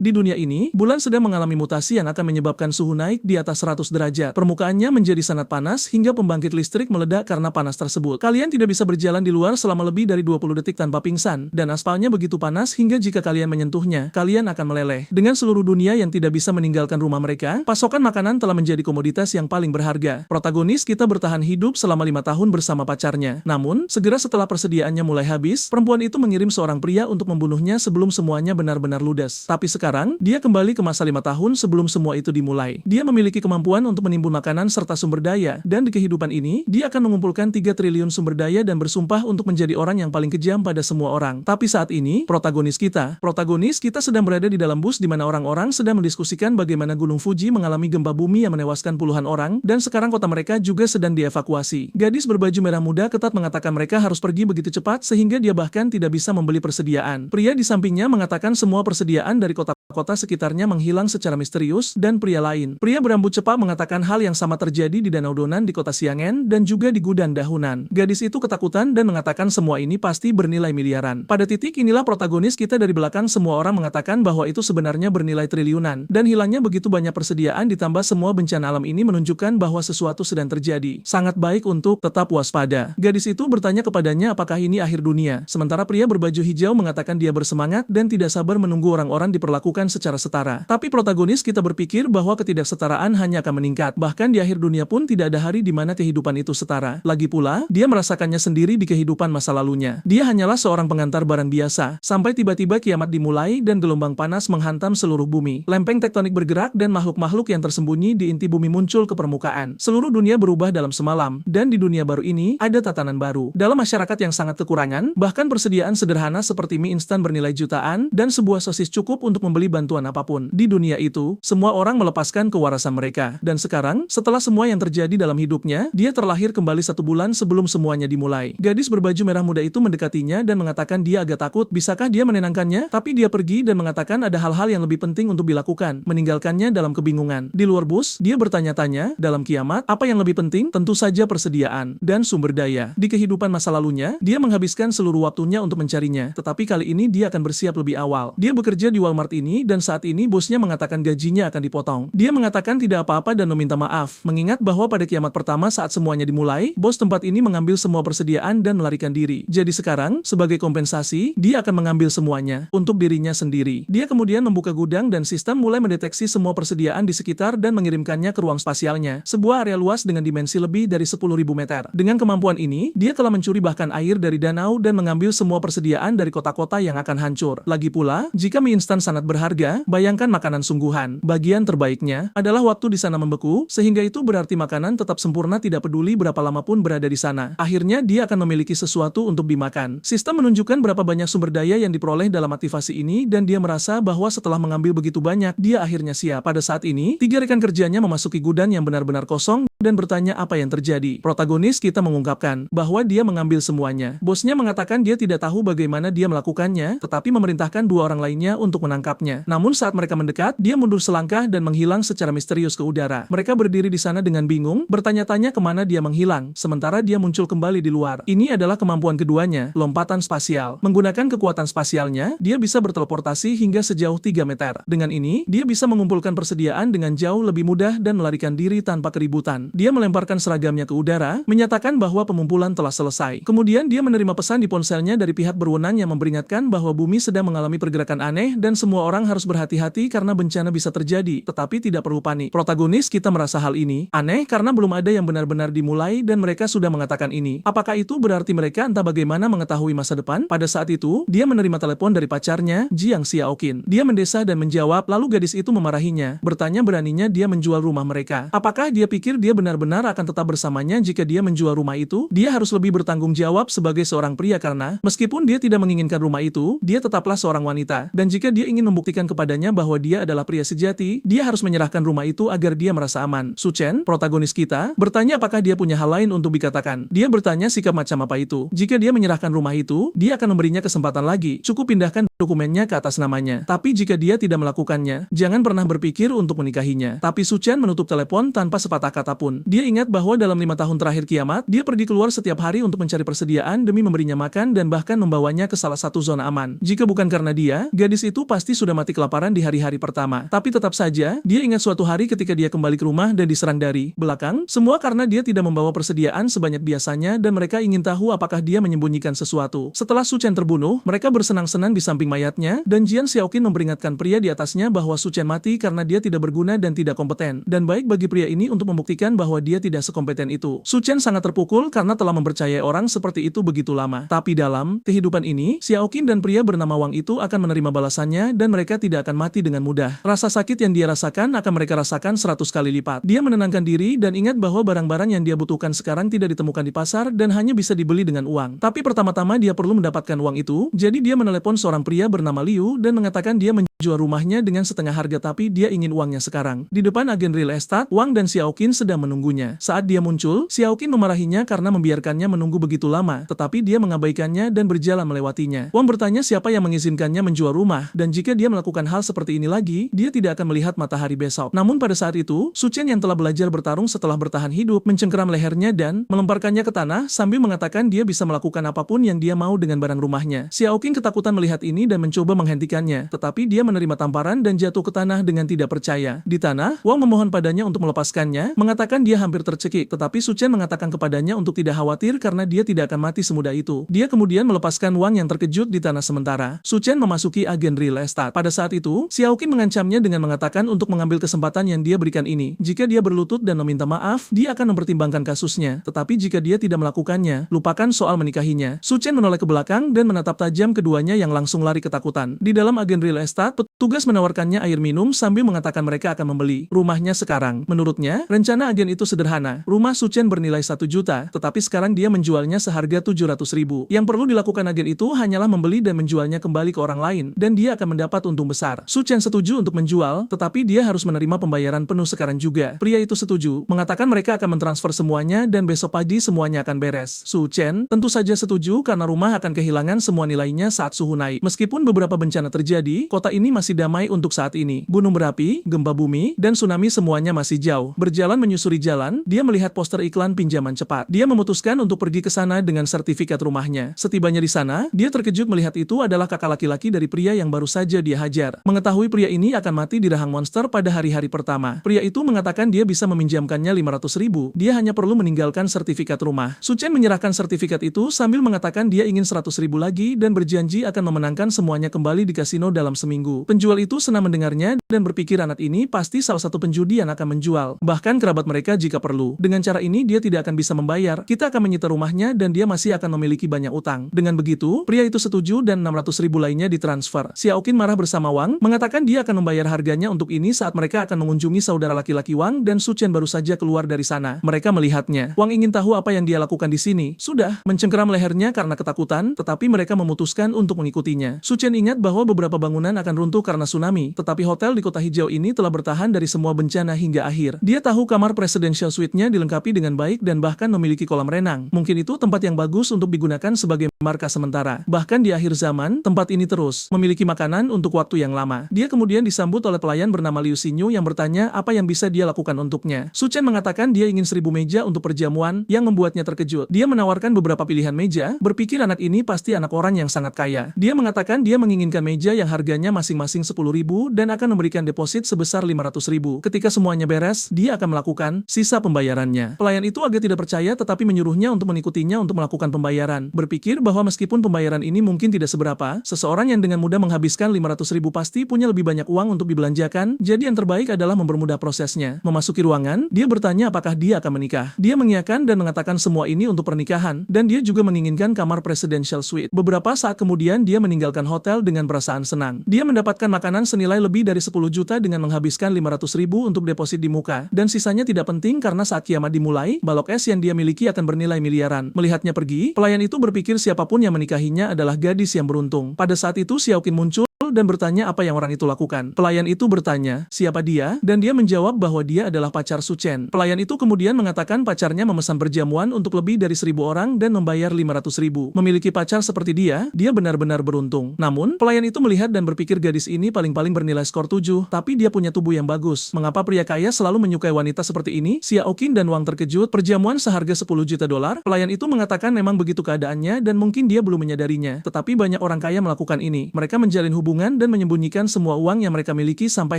Di dunia ini, bulan sedang mengalami mutasi yang akan menyebabkan suhu naik di atas 100 derajat. Permukaannya menjadi sangat panas hingga pembangkit listrik meledak karena panas tersebut. Kalian tidak bisa berjalan di luar selama lebih dari 20 detik tanpa pingsan, dan aspalnya begitu panas hingga jika kalian menyentuhnya, kalian akan meleleh. Dengan seluruh dunia yang tidak bisa meninggalkan rumah mereka, pasokan makanan telah menjadi komoditas yang paling berharga. Protagonis kita bertahan hidup selama 5 tahun bersama pacarnya. Namun, segera setelah persediaannya mulai habis, perempuan itu mengirim seorang pria untuk membunuhnya sebelum semuanya benar-benar ludes. Tapi sekarang, dia kembali ke masa 5 tahun sebelum semua itu dimulai. Dia memiliki kemampuan untuk menimbun makanan serta sumber daya, dan di kehidupan ini, dia akan mengumpulkan 3 triliun sumber daya dan bersumpah untuk menjadi orang yang paling kejam pada semua orang. Tapi saat ini, protagonis kita sedang berada di dalam bus di mana orang-orang sedang mendiskusikan bagaimana Gunung Fuji mengalami gempa bumi yang menewaskan puluhan orang, dan sekarang kota mereka juga sedang dievakuasi. Gadis berbaju merah muda ketat mengatakan mereka harus pergi begitu cepat sehingga dia bahkan tidak bisa membeli persediaan. Pria di sampingnya mengatakan semua persediaan dari kota sekitarnya menghilang secara misterius, dan pria lain, pria berambut cepat mengatakan hal yang sama terjadi di Danau Donan di kota Xiangen dan juga di gudang dahunan. Gadis itu ketakutan dan mengatakan semua ini pasti bernilai miliaran. Pada titik inilah protagonis kita dari belakang semua orang mengatakan bahwa itu sebenarnya bernilai triliunan, dan hilangnya begitu banyak persediaan ditambah semua bencana alam ini menunjukkan bahwa sesuatu sedang terjadi. Sangat baik untuk tetap waspada. Gadis itu bertanya kepadanya apakah ini akhir dunia, sementara pria berbaju hijau mengatakan dia bersemangat dan tidak sabar menunggu orang-orang diperlakukan secara setara. Tapi protagonis kita berpikir bahwa ketidaksetaraan hanya akan meningkat. Bahkan di akhir dunia pun tidak ada hari di mana kehidupan itu setara. Lagi pula, dia merasakannya sendiri di kehidupan masa lalunya. Dia hanyalah seorang pengantar barang biasa, sampai tiba-tiba kiamat dimulai dan gelombang panas menghantam seluruh bumi. Lempeng tektonik bergerak dan makhluk-makhluk yang tersembunyi di inti bumi muncul ke permukaan. Seluruh dunia berubah dalam semalam, dan di dunia baru ini, ada tatanan baru. Dalam masyarakat yang sangat kekurangan, bahkan persediaan sederhana seperti mie instan bernilai jutaan, dan sebuah sosis cukup untuk membeli bantuan apapun. Di dunia itu, semua orang melepaskan kewarasan mereka. Dan sekarang, setelah semua yang terjadi dalam hidupnya, dia terlahir kembali 1 bulan sebelum semuanya dimulai. Gadis berbaju merah muda itu mendekatinya dan mengatakan dia agak takut. Bisakah dia menenangkannya? Tapi dia pergi dan mengatakan ada hal-hal yang lebih penting untuk dilakukan, meninggalkannya dalam kebingungan. Di luar bus, dia bertanya-tanya, dalam kiamat, apa yang lebih penting? Tentu saja persediaan dan sumber daya. Di kehidupan masa lalunya, dia menghabiskan seluruh waktunya untuk mencarinya, tetapi kali ini dia akan bersiap lebih awal. Dia bekerja di Walmart ini, dan saat ini bosnya mengatakan gajinya akan dipotong. Dia mengatakan tidak apa-apa dan meminta maaf, mengingat bahwa pada kiamat pertama saat semuanya dimulai, bos tempat ini mengambil semua persediaan dan melarikan diri. Jadi sekarang, sebagai kompensasi, dia akan mengambil semuanya untuk dirinya sendiri. Dia kemudian membuka gudang dan sistem mulai mendeteksi semua persediaan di sekitar dan mengirimkannya ke ruang spasialnya, sebuah area luas dengan dimensi lebih dari 10.000 meter. Dengan kemampuan ini, dia telah mencuri bahkan air dari danau dan mengambil semua persediaan dari kota-kota yang akan hancur. Lagi pula, jika mie instan sangat berharga, bayangkan makanan sungguhan. Bagian terbaiknya adalah waktu di sana membeku, sehingga itu berarti makanan tetap sempurna tidak peduli berapa lama pun berada di sana. Akhirnya dia akan memiliki sesuatu untuk dimakan. Sistem menunjukkan berapa banyak sumber daya yang diperoleh dalam aktivasi ini dan dia merasa bahwa setelah mengambil begitu banyak, dia akhirnya siap. Pada saat ini, 3 rekan kerjanya memasuki gudang yang benar-benar kosong dan bertanya apa yang terjadi. Protagonis kita mengungkapkan bahwa dia mengambil semuanya. Bosnya mengatakan dia tidak tahu bagaimana dia melakukannya, tetapi memerintahkan 2 orang lainnya untuk menangkapnya. Namun saat mereka mendekat, dia mundur selangkah dan menghilang secara misterius ke udara. Mereka berdiri di sana dengan bingung, bertanya-tanya kemana dia menghilang, sementara dia muncul kembali di luar. Ini adalah kemampuan keduanya, lompatan spasial. Menggunakan kekuatan spasialnya, dia bisa berteleportasi hingga sejauh 3 meter. Dengan ini, dia bisa mengumpulkan persediaan dengan jauh lebih mudah dan melarikan diri tanpa keributan. Dia melemparkan seragamnya ke udara, menyatakan bahwa pengumpulan telah selesai. Kemudian dia menerima pesan di ponselnya dari pihak berwenang yang memperingatkan bahwa bumi sedang mengalami pergerakan aneh dan semua orang harus berhati-hati karena bencana bisa terjadi, tetapi tidak perlu panik. Protagonis kita merasa hal ini aneh karena belum ada yang benar-benar dimulai dan mereka sudah mengatakan ini. Apakah itu berarti mereka entah bagaimana mengetahui masa depan? Pada saat itu, dia menerima telepon dari pacarnya, Jiang Xiaoqin. Dia mendesah dan menjawab, lalu gadis itu memarahinya, bertanya beraninya dia menjual rumah mereka. Apakah dia pikir dia benar-benar akan tetap bersamanya jika dia menjual rumah itu? Dia harus lebih bertanggung jawab sebagai seorang pria karena, meskipun dia tidak menginginkan rumah itu, dia tetaplah seorang wanita. Dan jika dia ingin membuktikan kepadanya bahwa dia adalah pria sejati, dia harus menyerahkan rumah itu agar dia merasa aman. Su Chen, protagonis kita, bertanya apakah dia punya hal lain untuk dikatakan. Dia bertanya sikap macam apa itu. Jika dia menyerahkan rumah itu, dia akan memberinya kesempatan lagi. Cukup pindahkan dokumennya ke atas namanya. Tapi jika dia tidak melakukannya, jangan pernah berpikir untuk menikahinya. Tapi Su Chen menutup telepon tanpa sepatah kata pun. apapun. Dia ingat bahwa dalam 5 tahun terakhir kiamat, dia pergi keluar setiap hari untuk mencari persediaan demi memberinya makan dan bahkan membawanya ke salah satu zona aman. Jika bukan karena dia, gadis itu pasti sudah mati kelaparan di hari-hari pertama. Tapi tetap saja, dia ingat suatu hari ketika dia kembali ke rumah dan diserang dari belakang, semua karena dia tidak membawa persediaan sebanyak biasanya dan mereka ingin tahu apakah dia menyembunyikan sesuatu. Setelah Su Chen terbunuh, mereka bersenang-senang di samping mayatnya dan Jian Xiaoqin memperingatkan pria di atasnya bahwa Su Chen mati karena dia tidak berguna dan tidak kompeten. Dan baik bagi pria ini untuk membuktikan bahwa dia tidak sekompeten itu. Su Chen sangat terpukul karena telah mempercayai orang seperti itu begitu lama. Tapi dalam kehidupan ini, Xiaoqin dan pria bernama Wang itu akan menerima balasannya dan mereka tidak akan mati dengan mudah. Rasa sakit yang dia rasakan akan mereka rasakan 100 kali lipat. Dia menenangkan diri dan ingat bahwa barang-barang yang dia butuhkan sekarang tidak ditemukan di pasar dan hanya bisa dibeli dengan uang. Tapi pertama-tama dia perlu mendapatkan uang itu, jadi dia menelepon seorang pria bernama Liu dan mengatakan dia menjual rumahnya dengan setengah harga tapi dia ingin uangnya sekarang. Di depan agen real estate, Wang dan Xiaoqin sedang menunggunya. Saat dia muncul, Xiaoqin memarahinya karena membiarkannya menunggu begitu lama, tetapi dia mengabaikannya dan berjalan melewatinya. Wang bertanya siapa yang mengizinkannya menjual rumah, dan jika dia melakukan hal seperti ini lagi, dia tidak akan melihat matahari besok. Namun pada saat itu, Su Chen yang telah belajar bertarung setelah bertahan hidup, mencengkeram lehernya dan melemparkannya ke tanah sambil mengatakan dia bisa melakukan apapun yang dia mau dengan barang rumahnya. Xiaoqin ketakutan melihat ini dan mencoba menghentikannya, tetapi dia menerima tamparan dan jatuh ke tanah dengan tidak percaya. Di tanah, Wang memohon padanya untuk melepaskannya, mengatakan dia hampir tercekik, tetapi Su Chen mengatakan kepadanya untuk tidak khawatir karena dia tidak akan mati semudah itu. Dia kemudian melepaskan Wang yang terkejut di tanah sementara. Su Chen memasuki agen real estate. Pada saat itu, Xiaoqin mengancamnya dengan mengatakan untuk mengambil kesempatan yang dia berikan ini. Jika dia berlutut dan meminta maaf, dia akan mempertimbangkan kasusnya. Tetapi jika dia tidak melakukannya, lupakan soal menikahinya. Su Chen menoleh ke belakang dan menatap tajam keduanya yang langsung lari ketakutan. Di dalam agen real estate, petugas menawarkannya air minum sambil mengatakan mereka akan membeli rumahnya sekarang. Menurutnya, rencana agen itu sederhana. Rumah Su Chen bernilai 1 juta, tetapi sekarang dia menjualnya seharga 700.000. Yang perlu dilakukan agen itu hanyalah membeli dan menjualnya kembali ke orang lain, dan dia akan mendapat untung besar. Su Chen setuju untuk menjual, tetapi dia harus menerima pembayaran penuh sekarang juga. Pria itu setuju, mengatakan mereka akan mentransfer semuanya dan besok pagi semuanya akan beres. Su Chen tentu saja setuju karena rumah akan kehilangan semua nilainya saat suhu naik. Meskipun beberapa bencana terjadi, kota ini masih damai untuk saat ini. Gunung berapi, gempa bumi, dan tsunami semuanya masih jauh. Berjalan menyusuri jalan, dia melihat poster iklan pinjaman cepat. Dia memutuskan untuk pergi ke sana dengan sertifikat rumahnya. Setibanya di sana, dia terkejut melihat itu adalah kakak laki-laki dari pria yang baru saja dia hajar. Mengetahui pria ini akan mati di rahang monster pada hari-hari pertama. Pria itu mengatakan dia bisa meminjamkannya 500.000. Dia hanya perlu meninggalkan sertifikat rumah. Su Chen menyerahkan sertifikat itu sambil mengatakan dia ingin 100.000 lagi dan berjanji akan memenangkan semuanya kembali di kasino dalam seminggu. Penjual itu senang mendengarnya dan berpikir anak ini pasti salah satu penjudi yang akan menjual. Bahkan kerabat mereka jika perlu. Dengan cara ini dia tidak akan bisa membayar. Kita akan menyita rumahnya dan dia masih akan memiliki banyak utang. Dengan begitu, pria itu setuju dan 600.000 lainnya ditransfer. Xiaoqin marah bersama Wang, mengatakan dia akan membayar harganya untuk ini saat mereka akan mengunjungi saudara laki-laki Wang dan Su Chen baru saja keluar dari sana. Mereka melihatnya. Wang ingin tahu apa yang dia lakukan di sini. Sudah, mencengkeram lehernya karena ketakutan, tetapi mereka memutuskan untuk mengikutinya. Su Chen ingat bahwa beberapa bangunan akan runtuh karena tsunami, tetapi hotel di kota hijau ini telah bertahan dari semua bencana hingga akhir. Dia tahu kamar presidential suite-nya dilengkapi dengan baik dan bahkan memiliki kolam renang. Mungkin itu tempat yang bagus untuk digunakan sebagai markas sementara. Bahkan di akhir zaman, tempat ini terus memiliki makanan untuk waktu yang lama. Dia kemudian disambut oleh pelayan bernama Liu Xinyu yang bertanya apa yang bisa dia lakukan untuknya. Su Chen mengatakan dia ingin 1000 meja untuk perjamuan yang membuatnya terkejut. Dia menawarkan beberapa pilihan meja, berpikir anak ini pasti anak orang yang sangat kaya. Dia mengatakan dia menginginkan meja yang harganya masing-masing 10.000 dan akan memberikan deposit sebesar 500.000. Ketika semuanya beres, dia akan melakukan sisa pembayarannya. Pelayan itu agak tidak percaya tetapi menyuruhnya untuk mengikutinya untuk melakukan pembayaran. Berpikir bahwa meskipun pembayaran ini mungkin tidak seberapa, seseorang yang dengan mudah menghabiskan 500.000 pasti punya lebih banyak uang untuk dibelanjakan, jadi yang terbaik adalah mempermudah prosesnya. Memasuki ruangan, dia bertanya apakah dia akan menikah. Dia mengiyakan dan mengatakan semua ini untuk pernikahan, dan dia juga menginginkan kamar presidential suite. Beberapa saat kemudian dia meninggalkan hotel dengan perasaan senang. Dia mendapatkan makanan senilai lebih dari 10 juta dengan menghabiskan 500.000 untuk deposit di muka, dan sisanya tidak penting karena saat kiamat dimulai, balok es yang dia miliki akan bernilai miliaran. Melihatnya pergi, pelayan itu berpikir siapapun yang menikahinya adalah gadis yang beruntung. Pada saat itu Xiaoqin muncul dan bertanya apa yang orang itu lakukan. Pelayan itu bertanya, siapa dia? Dan dia menjawab bahwa dia adalah pacar Su Chen. Pelayan itu kemudian mengatakan pacarnya memesan perjamuan untuk lebih dari 1.000 orang dan membayar 500.000. Memiliki pacar seperti dia benar-benar beruntung. Namun, pelayan itu melihat dan berpikir gadis ini paling-paling bernilai skor 7, tapi dia punya tubuh yang bagus. Mengapa pria kaya selalu menyukai wanita seperti ini? Xiao Qin dan Wang terkejut. Perjamuan seharga 10 juta dolar. Pelayan itu mengatakan memang begitu keadaannya dan mungkin dia belum menyadarinya. Tetapi banyak orang kaya melakukan ini. Mereka menjalin hubungan dan menyembunyikan semua uang yang mereka miliki sampai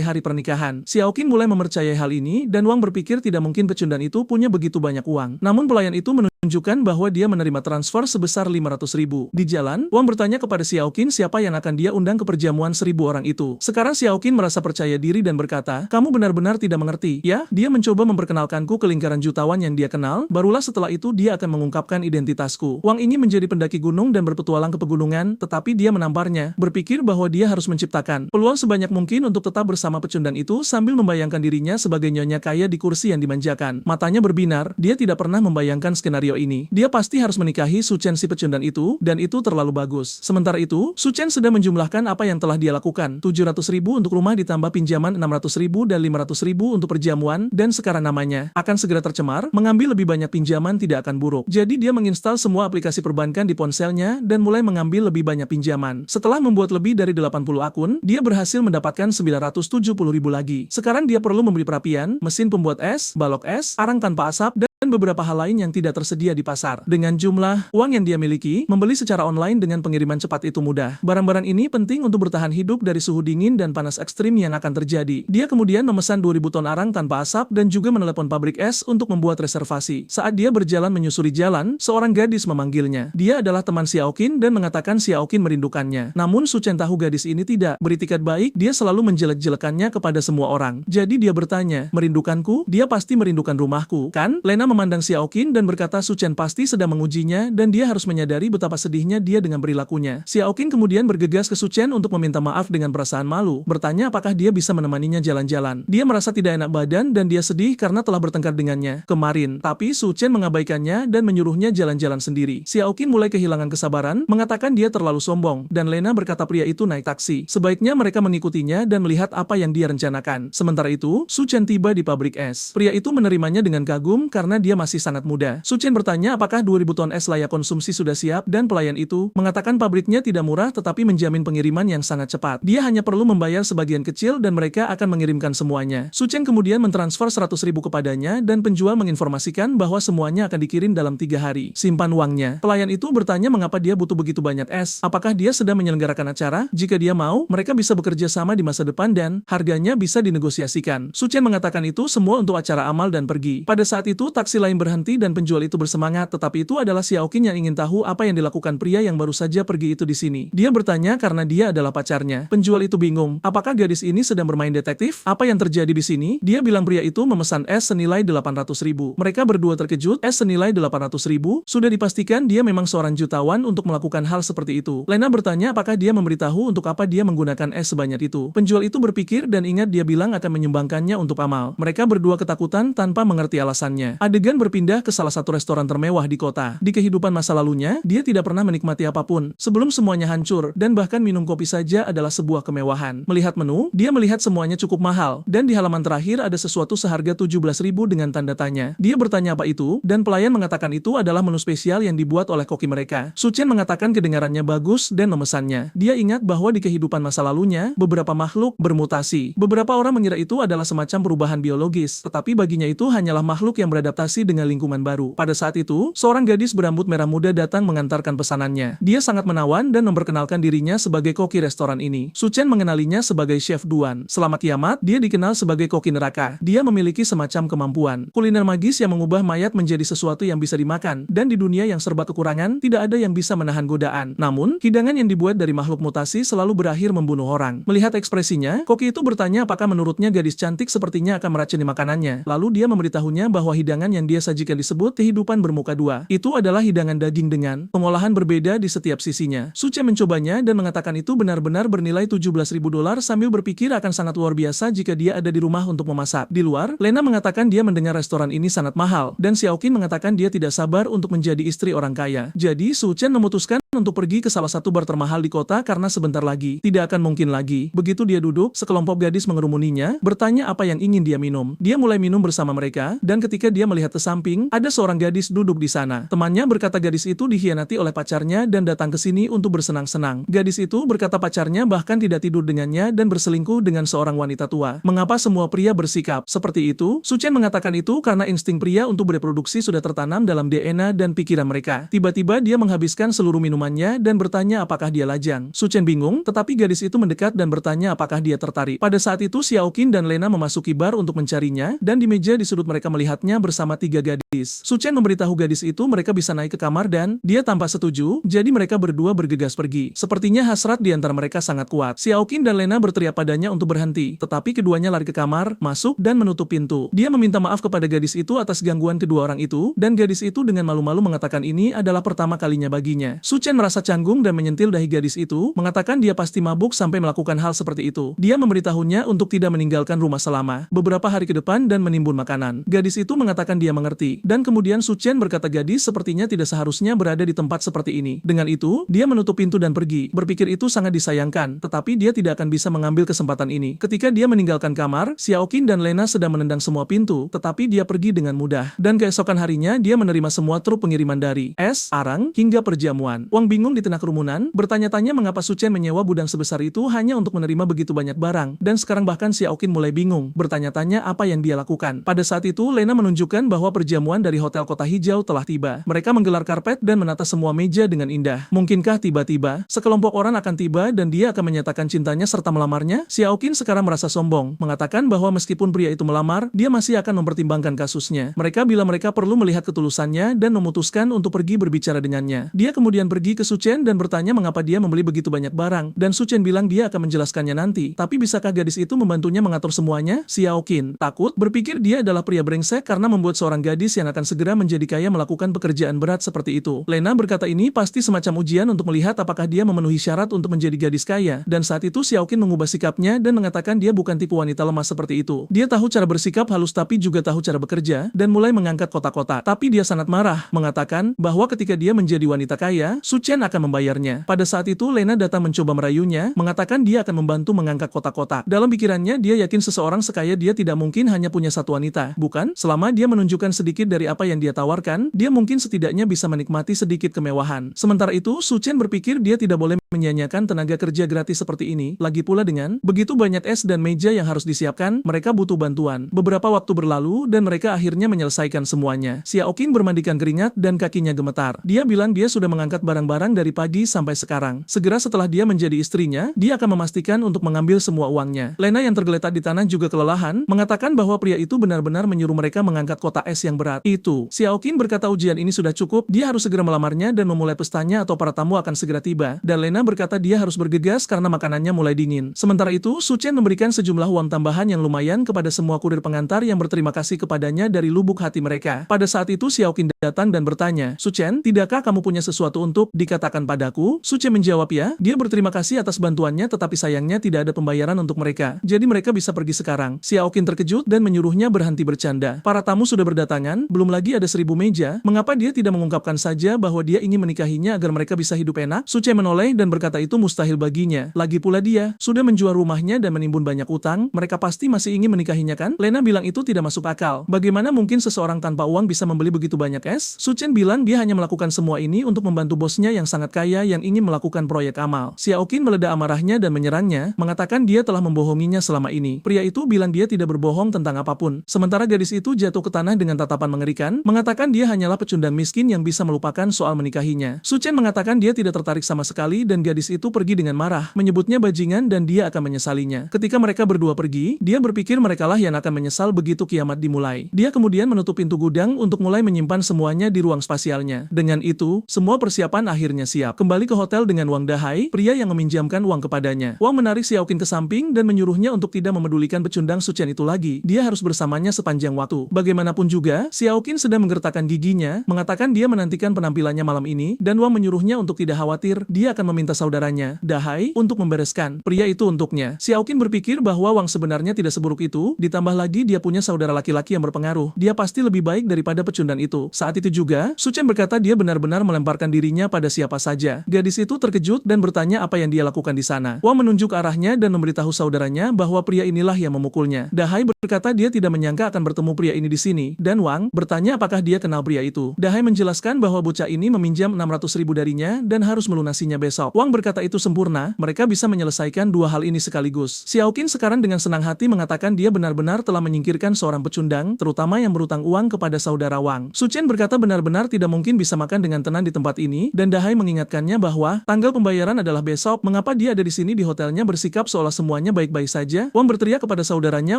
hari pernikahan. Xiao Qin mulai mempercayai hal ini dan Wang berpikir tidak mungkin pecundang itu punya begitu banyak uang. Namun pelayan itu menunjukkan bahwa dia menerima transfer sebesar 500.000. Di jalan, Wang bertanya kepada Xiao Qin siapa yang akan dia undang ke perjamuan 1.000 orang itu. Sekarang Xiao Qin merasa percaya diri dan berkata, kamu benar-benar tidak mengerti. Ya, dia mencoba memperkenalkanku ke lingkaran jutawan yang dia kenal, barulah setelah itu dia akan mengungkapkan identitasku. Wang ini menjadi pendaki gunung dan berpetualang ke pegunungan, tetapi dia menamparnya, berpikir bahwa dia harus menciptakan peluang sebanyak mungkin untuk tetap bersama pecundang itu sambil membayangkan dirinya sebagai nyonya kaya di kursi yang dimanjakan. Matanya berbinar, dia tidak pernah membayangkan skenario ini. Dia pasti harus menikahi Su Chen si pecundang itu, dan itu terlalu bagus. Sementara itu, Su Chen sedang menjumlahkan apa yang telah dia lakukan. 700.000 untuk rumah ditambah pinjaman 600.000 dan 500.000 untuk perjamuan, dan sekarang namanya akan segera tercemar, mengambil lebih banyak pinjaman tidak akan buruk. Jadi dia menginstal semua aplikasi perbankan di ponselnya dan mulai mengambil lebih banyak pinjaman. Setelah membuat lebih dari 80 akun, dia berhasil mendapatkan 970.000 lagi. Sekarang dia perlu membeli perapian, mesin pembuat es, balok es, arang tanpa asap, dan beberapa hal lain yang tidak tersedia di pasar. Dengan jumlah uang yang dia miliki, membeli secara online dengan pengiriman cepat itu mudah. Barang-barang ini penting untuk bertahan hidup dari suhu dingin dan panas ekstrim yang akan terjadi. Dia kemudian memesan 2.000 ton arang tanpa asap dan juga menelepon pabrik es untuk membuat reservasi. Saat dia berjalan menyusuri jalan, seorang gadis memanggilnya. Dia adalah teman Xiao Qin dan mengatakan Xiao Qin merindukannya. Namun Su Chen tahu gadis ini tidak beritikat baik, dia selalu menjelek-jelekannya kepada semua orang. Jadi dia bertanya, merindukanku? Dia pasti merindukan rumahku, kan? Lena memandang Xiao Qin dan berkata Su Chen pasti sedang mengujinya dan dia harus menyadari betapa sedihnya dia dengan perilakunya. Xiao Qin kemudian bergegas ke Su Chen untuk meminta maaf dengan perasaan malu, bertanya apakah dia bisa menemaninya jalan-jalan. Dia merasa tidak enak badan dan dia sedih karena telah bertengkar dengannya kemarin, tapi Su Chen mengabaikannya dan menyuruhnya jalan-jalan sendiri. Xiao Qin mulai kehilangan kesabaran, mengatakan dia terlalu sombong, dan Lena berkata pria itu naik taksi. Sebaiknya mereka mengikutinya dan melihat apa yang dia rencanakan. Sementara itu, Su Chen tiba di pabrik es. Pria itu menerimanya dengan kagum karena dia masih sangat muda. Su Chen bertanya apakah 2.000 ton es layak konsumsi sudah siap dan pelayan itu mengatakan pabriknya tidak murah tetapi menjamin pengiriman yang sangat cepat. Dia hanya perlu membayar sebagian kecil dan mereka akan mengirimkan semuanya. Su Chen kemudian mentransfer 100.000 kepadanya dan penjual menginformasikan bahwa semuanya akan dikirim dalam 3 hari. Simpan uangnya. Pelayan itu bertanya mengapa dia butuh begitu banyak es. Apakah dia sedang menyelenggarakan acara? Jika dia mau, mereka bisa bekerja sama di masa depan dan harganya bisa dinegosiasikan. Su Chen mengatakan itu semua untuk acara amal dan pergi. Pada saat itu taksi lain berhenti dan penjual itu bersemangat, tetapi itu adalah Xiao Qin yang ingin tahu apa yang dilakukan pria yang baru saja pergi itu di sini. Dia bertanya karena dia adalah pacarnya. Penjual itu bingung. Apakah gadis ini sedang bermain detektif? Apa yang terjadi di sini? Dia bilang pria itu memesan es senilai 800.000. Mereka berdua terkejut. Es senilai 800.000? Sudah dipastikan dia memang seorang jutawan untuk melakukan hal seperti itu. Lena bertanya apakah dia memberitahu untuk apa dia menggunakan es sebanyak itu. Penjual itu berpikir dan ingat dia bilang akan menyumbangkannya untuk amal. Mereka berdua ketakutan tanpa mengerti alasannya. Adegan berpindah ke salah satu restoran termewah di kota. Di kehidupan masa lalunya, dia tidak pernah menikmati apapun sebelum semuanya hancur dan bahkan minum kopi saja adalah sebuah kemewahan. Melihat menu, dia melihat semuanya cukup mahal dan di halaman terakhir ada sesuatu seharga 17.000 dengan tanda tanya. Dia bertanya apa itu dan pelayan mengatakan itu adalah menu spesial yang dibuat oleh koki mereka. Su Chen mengatakan kedengarannya bagus dan memesannya. Dia ingat bahwa di kehidupan masa lalunya, beberapa makhluk bermutasi. Beberapa orang mengira itu adalah semacam perubahan biologis, tetapi baginya itu hanyalah makhluk yang beradaptasi dengan lingkungan baru. Pada saat itu, seorang gadis berambut merah muda datang mengantarkan pesanannya. Dia sangat menawan dan memperkenalkan dirinya sebagai koki restoran ini. Su Chen mengenalinya sebagai Chef Duan. Selama kiamat, dia dikenal sebagai koki neraka. Dia memiliki semacam kemampuan kuliner magis yang mengubah mayat menjadi sesuatu yang bisa dimakan, dan di dunia yang serba kekurangan, tidak ada yang bisa menahan godaan. Namun, hidangan yang dibuat dari makhluk mutasi selalu berakhir membunuh orang. Melihat ekspresinya, koki itu bertanya apakah menurutnya gadis cantik sepertinya akan meracuni makanannya. Lalu dia memberitahunya bahwa hidangan yang yang dia sajikan disebut kehidupan bermuka dua. Itu adalah hidangan daging dengan pengolahan berbeda di setiap sisinya. Su Chen mencobanya dan mengatakan itu benar-benar bernilai $17.000 sambil berpikir akan sangat luar biasa jika dia ada di rumah untuk memasak. Di luar, Lena mengatakan dia mendengar restoran ini sangat mahal, dan Xiaoqin mengatakan dia tidak sabar untuk menjadi istri orang kaya. Jadi Su Chen memutuskan untuk pergi ke salah satu bar termahal di kota karena sebentar lagi tidak akan mungkin lagi. Begitu dia duduk, sekelompok gadis mengerumuninya, bertanya apa yang ingin dia minum. Dia mulai minum bersama mereka, dan ketika dia melihat ke samping, ada seorang gadis duduk di sana. Temannya berkata gadis itu dikhianati oleh pacarnya dan datang ke sini untuk bersenang-senang. Gadis itu berkata pacarnya bahkan tidak tidur dengannya dan berselingkuh dengan seorang wanita tua. Mengapa semua pria bersikap seperti itu? Su Chen mengatakan itu karena insting pria untuk bereproduksi sudah tertanam dalam DNA dan pikiran mereka. Tiba-tiba dia menghabiskan seluruh minumannya dan bertanya apakah dia lajang. Su Chen bingung, tetapi gadis itu mendekat dan bertanya apakah dia tertarik. Pada saat itu Xiaoqin dan Lena memasuki bar untuk mencarinya, dan di meja di sudut mereka melihatnya bersama 3 gadis. Su Chen memberitahu gadis itu mereka bisa naik ke kamar dan dia tanpa setuju, jadi mereka berdua bergegas pergi. Sepertinya hasrat di antara mereka sangat kuat. Xiaoqin dan Lena berteriak padanya untuk berhenti, tetapi keduanya lari ke kamar, masuk dan menutup pintu. Dia meminta maaf kepada gadis itu atas gangguan kedua orang itu, dan gadis itu dengan malu-malu mengatakan ini adalah pertama kalinya baginya. Su Chen merasa canggung dan menyentil dahi gadis itu, mengatakan dia pasti mabuk sampai melakukan hal seperti itu. Dia memberitahunya untuk tidak meninggalkan rumah selama beberapa hari ke depan dan menimbun makanan. Gadis itu mengatakan dia mengerti, dan kemudian Su Chen berkata gadis sepertinya tidak seharusnya berada di tempat seperti ini. Dengan itu, dia menutup pintu dan pergi. Berpikir itu sangat disayangkan, tetapi dia tidak akan bisa mengambil kesempatan ini. Ketika dia meninggalkan kamar, Xiaoqin dan Lena sedang menendang semua pintu, tetapi dia pergi dengan mudah. Dan keesokan harinya dia menerima semua truk pengiriman dari es, arang, hingga perjamuan. Wang bingung di tengah kerumunan, bertanya-tanya mengapa Su Chen menyewa gudang sebesar itu hanya untuk menerima begitu banyak barang, dan sekarang bahkan Xiaoqin mulai bingung, bertanya-tanya apa yang dia lakukan. Pada saat itu, Lena menunjukkan bahwa perjamuan dari Hotel Kota Hijau telah tiba. Mereka menggelar karpet dan menata semua meja dengan indah. Mungkinkah tiba-tiba, sekelompok orang akan tiba dan dia akan menyatakan cintanya serta melamarnya? Xiaoqin sekarang merasa sombong, mengatakan bahwa meskipun pria itu melamar, dia masih akan mempertimbangkan kasusnya. Mereka bilang mereka perlu melihat ketulusannya dan memutuskan untuk pergi berbicara dengannya. Dia kemudian pergi ke Su Chen dan bertanya mengapa dia membeli begitu banyak barang, dan Su Chen bilang dia akan menjelaskannya nanti. Tapi bisakah gadis itu membantunya mengatur semuanya? Xiaoqin takut, berpikir dia adalah pria brengsek karena membuat seorang gadis yang akan segera menjadi kaya melakukan pekerjaan berat seperti itu. Lena berkata ini pasti semacam ujian untuk melihat apakah dia memenuhi syarat untuk menjadi gadis kaya, dan saat itu Xiaoqin mengubah sikapnya dan mengatakan dia bukan tipe wanita lemah seperti itu. Dia tahu cara bersikap halus tapi juga tahu cara bekerja, dan mulai mengangkat kotak-kotak. Tapi dia sangat marah, mengatakan bahwa ketika dia menjadi wanita kaya, Su Chen akan membayarnya. Pada saat itu Lena datang mencoba merayunya, mengatakan dia akan membantu mengangkat kotak-kotak. Dalam pikirannya dia yakin seseorang sekaya dia tidak mungkin hanya punya satu wanita, bukan? Selama dia menunjukkan sedikit dari apa yang dia tawarkan, dia mungkin setidaknya bisa menikmati sedikit kemewahan. Sementara itu, Su Chen berpikir dia tidak boleh menyanyiakan tenaga kerja gratis seperti ini, lagi pula dengan begitu banyak es dan meja yang harus disiapkan, mereka butuh bantuan. Beberapa waktu berlalu dan mereka akhirnya menyelesaikan semuanya. Xiaoqin bermandikan keringat dan kakinya gemetar. Dia bilang dia sudah mengangkat barang-barang dari pagi sampai sekarang. Segera setelah dia menjadi istrinya, dia akan memastikan untuk mengambil semua uangnya. Lena yang tergeletak di tanah juga kelelahan, mengatakan bahwa pria itu benar-benar menyuruh mereka mengangkat kotak es yang berat. Itu. Xiaoqin berkata ujian ini sudah cukup, dia harus segera melamarnya dan memulai pestanya atau para tamu akan segera tiba. Dan Lena berkata dia harus bergegas karena makanannya mulai dingin. Sementara itu, Su Chen memberikan sejumlah uang tambahan yang lumayan kepada semua kurir pengantar yang berterima kasih kepadanya dari lubuk hati mereka. Pada saat itu Xiaoqin datang dan bertanya, Su Chen, tidakkah kamu punya sesuatu untuk dikatakan padaku? Su Chen menjawab ya, dia berterima kasih atas bantuannya tetapi sayangnya tidak ada pembayaran untuk mereka. Jadi mereka bisa pergi sekarang. Xiaoqin terkejut dan menyuruhnya berhenti bercanda. Para tamu sudah berdatangan, belum lagi ada 1000 meja. Mengapa dia tidak mengungkapkan saja bahwa dia ingin menikahinya agar mereka bisa hidup enak? Su Chen menoleh dan berkata itu mustahil baginya. Lagi pula dia sudah menjual rumahnya dan menimbun banyak utang, mereka pasti masih ingin menikahinya kan? Lena bilang itu tidak masuk akal. Bagaimana mungkin seseorang tanpa uang bisa membeli begitu banyak es? Su Chen bilang dia hanya melakukan semua ini untuk membantu bosnya yang sangat kaya yang ingin melakukan proyek amal. Xiaoqin meledak amarahnya dan menyerangnya, mengatakan dia telah membohonginya selama ini. Pria itu bilang dia tidak berbohong tentang apapun. Sementara gadis itu jatuh ke tanah dengan tatapan mengerikan, mengatakan dia hanyalah pecundang miskin yang bisa melupakan soal menikahinya. Su Chen mengatakan dia tidak tertarik sama sekali dan dan gadis itu pergi dengan marah, menyebutnya bajingan dan dia akan menyesalinya. Ketika mereka berdua pergi, dia berpikir merekalah yang akan menyesal begitu kiamat dimulai. Dia kemudian menutup pintu gudang untuk mulai menyimpan semuanya di ruang spasialnya. Dengan itu, semua persiapan akhirnya siap. Kembali ke hotel dengan Wang Dahai, pria yang meminjamkan uang kepadanya. Wang menarik Xiaoqin ke samping dan menyuruhnya untuk tidak memedulikan pecundang Suchen itu lagi. Dia harus bersamanya sepanjang waktu. Bagaimanapun juga, Xiaoqin sedang menggertakkan giginya, mengatakan dia menantikan penampilannya malam ini, dan Wang menyuruhnya untuk tidak khawatir, dia akan meminta saudaranya, Dahai, untuk membereskan pria itu untuknya. Xiaoqin berpikir bahwa Wang sebenarnya tidak seburuk itu, ditambah lagi dia punya saudara laki-laki yang berpengaruh. Dia pasti lebih baik daripada pecundang itu. Saat itu juga, Suchen berkata dia benar-benar melemparkan dirinya pada siapa saja. Gadis itu terkejut dan bertanya apa yang dia lakukan di sana. Wang menunjuk arahnya dan memberitahu saudaranya bahwa pria inilah yang memukulnya. Dahai berkata dia tidak menyangka akan bertemu pria ini di sini, dan Wang bertanya apakah dia kenal pria itu. Dahai menjelaskan bahwa bocah ini meminjam 600.000 darinya dan harus melunasinya besok. Wang berkata itu sempurna, mereka bisa menyelesaikan dua hal ini sekaligus. Xiaoqin sekarang dengan senang hati mengatakan dia benar-benar telah menyingkirkan seorang pecundang, terutama yang berutang uang kepada saudara Wang. Suchen berkata benar-benar tidak mungkin bisa makan dengan tenang di tempat ini, dan Dahai mengingatkannya bahwa tanggal pembayaran adalah besok. Mengapa dia ada di sini di hotelnya bersikap seolah semuanya baik-baik saja? Wang berteriak kepada saudaranya